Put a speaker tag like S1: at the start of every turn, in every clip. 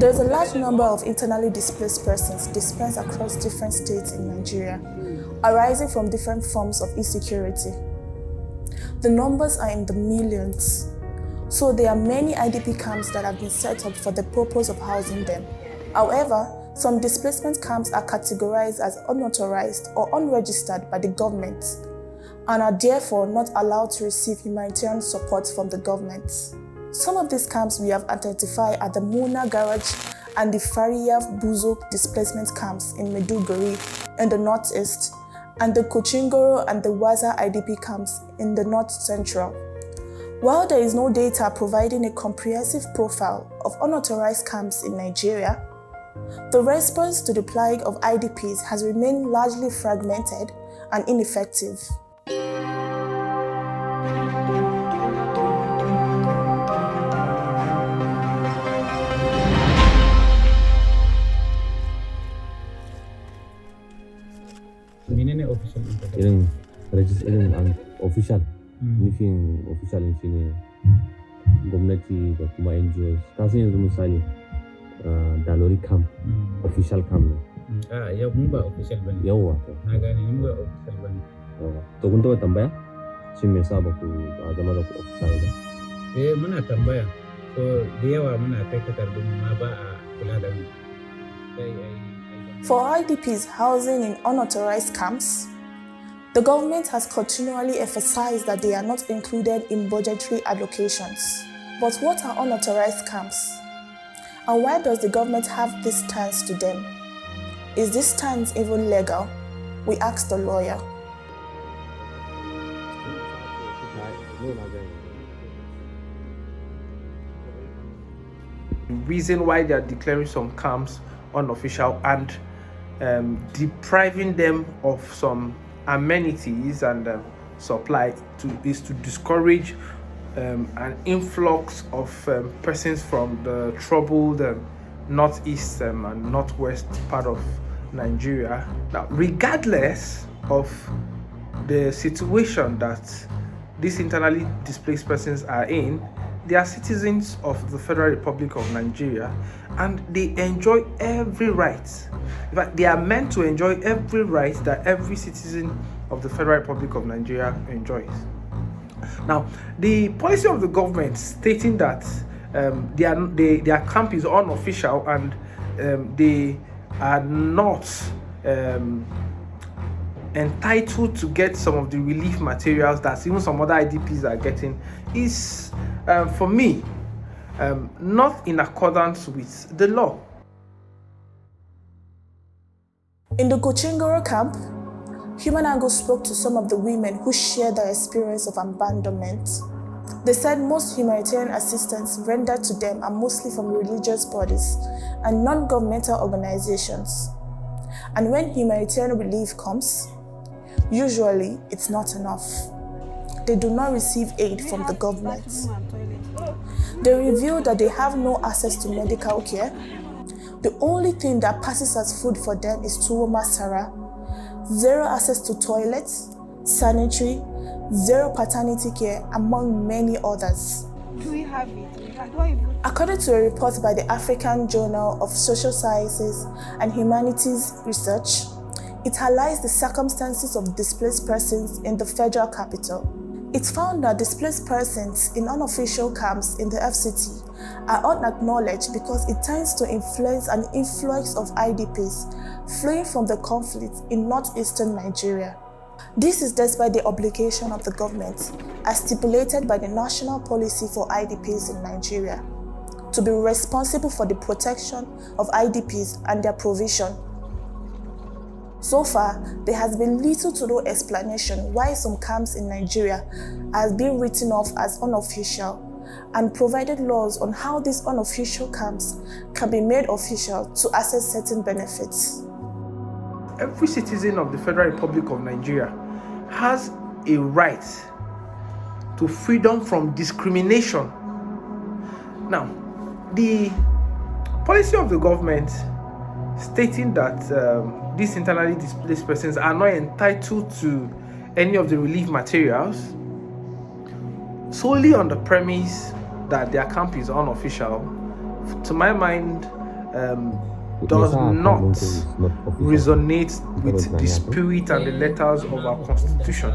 S1: There's a large number of internally displaced persons dispersed across different states in Nigeria, arising from different forms of insecurity. The numbers are in the millions, so there are many IDP camps that have been set up for the purpose of housing them. However, some displacement camps are categorized as unauthorized or unregistered by the government and are therefore not allowed to receive humanitarian support from the government. Some of these camps we have identified are the Muna Garage and the Fariyaf Buzo displacement camps in Maiduguri in the northeast, and the Kochingoro and the Waza IDP camps in the north central. While there is no data providing a comprehensive profile of unauthorized camps in Nigeria, the response to the plague of IDPs has remained largely fragmented and ineffective.
S2: Menene official
S3: irin official nufin official shi ne gwamnati da kuma NGOs. Ta san yanzu misali Dalori camp official camp ne.
S2: Yau mun ba official bane.
S3: Yawwa.
S2: Na gane mun ba official bane.
S3: To kun taɓa tambaya shin me yasa ba ku zama da ku official ba?
S2: Muna tambaya. So da yawa muna kai takardun ma ba a kula da mu.
S1: For IDPs housing in unauthorized camps, the government has continually emphasized that they are not included in budgetary allocations. But what are unauthorized camps? And why does the government have this stance to them? Is this stance even legal? We asked the lawyer.
S4: The reason why they are declaring some camps unofficial and depriving them of some amenities and supply is to discourage an influx of persons from the troubled northeast and northwest part of Nigeria. Now, regardless of the situation that these internally displaced persons are in, they are citizens of the Federal Republic of Nigeria and they enjoy every right. In fact, they are meant to enjoy every right that every citizen of the Federal Republic of Nigeria enjoys. Now, the policy of the government stating that their camp is unofficial and they are not entitled to get some of the relief materials that even some other IDPs are getting is, for me, not in accordance with the law.
S1: In the Kochingoro camp, Human Angle spoke to some of the women who shared their experience of abandonment. They said most humanitarian assistance rendered to them are mostly from religious bodies and non-governmental organizations. And when humanitarian relief comes, usually it's not enough. They do not receive aid from the government. They reveal that they have no access to medical care. The only thing that passes as food for them is tuwo masara, zero access to toilets, sanitary, zero paternity care, among many others.
S5: Do we have it?
S1: According to a report by the African Journal of Social Sciences and Humanities Research, it highlights the circumstances of displaced persons in the federal capital. It found that displaced persons in unofficial camps in the FCT are unacknowledged because it tends to influence an influx of IDPs fleeing from the conflict in northeastern Nigeria. This is despite the obligation of the government, as stipulated by the National Policy for IDPs in Nigeria, to be responsible for the protection of IDPs and their provision. So far, there has been little to no explanation why some camps in Nigeria have been written off as unofficial and provided laws on how these unofficial camps can be made official to access certain benefits.
S4: Every citizen of the Federal Republic of Nigeria has a right to freedom from discrimination. Now, the policy of the government stating that these internally displaced persons are not entitled to any of the relief materials solely on the premise that their camp is unofficial, to my mind, does not
S3: official.
S4: resonate with
S3: Because
S4: the spirit and the letters of our constitution.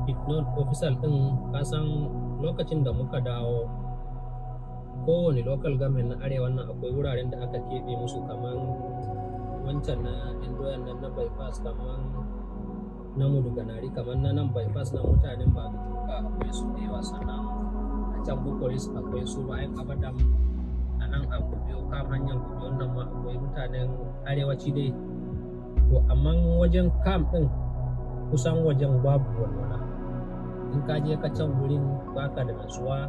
S5: It's not official din kasan lokacin da muka dawo kowane local government na arewa nan akwai wuraren da aka keɓe musu kaman wancan na indoyan nan na bypass kaman na muduganari kaman na nan bypass na mutanen ba akwai su da yawa sannan a can bukolis akwai su bayan abadam a nan a gubiyo kan hanyar gubiyon nan ma akwai mutanen arewaci dai to amma wajen kam din kusan wajen babu walwala in ka je ka can wurin baka da nasuwa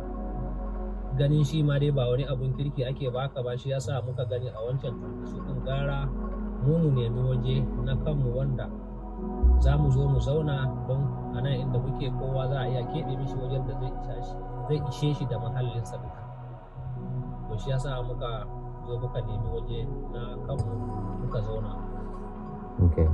S5: ganin shi ma dai ba wani abun kirki ake baka ba shi yasa muka gani a wancan su din gara mu nemi waje na kanmu wanda za mu zo mu zauna don a nan inda muke kowa za a iya keɓe mishi wajen da zai ishe shi da mahallinsa duka to shi yasa muka zo muka nemi waje na kanmu muka zauna.
S3: Okay.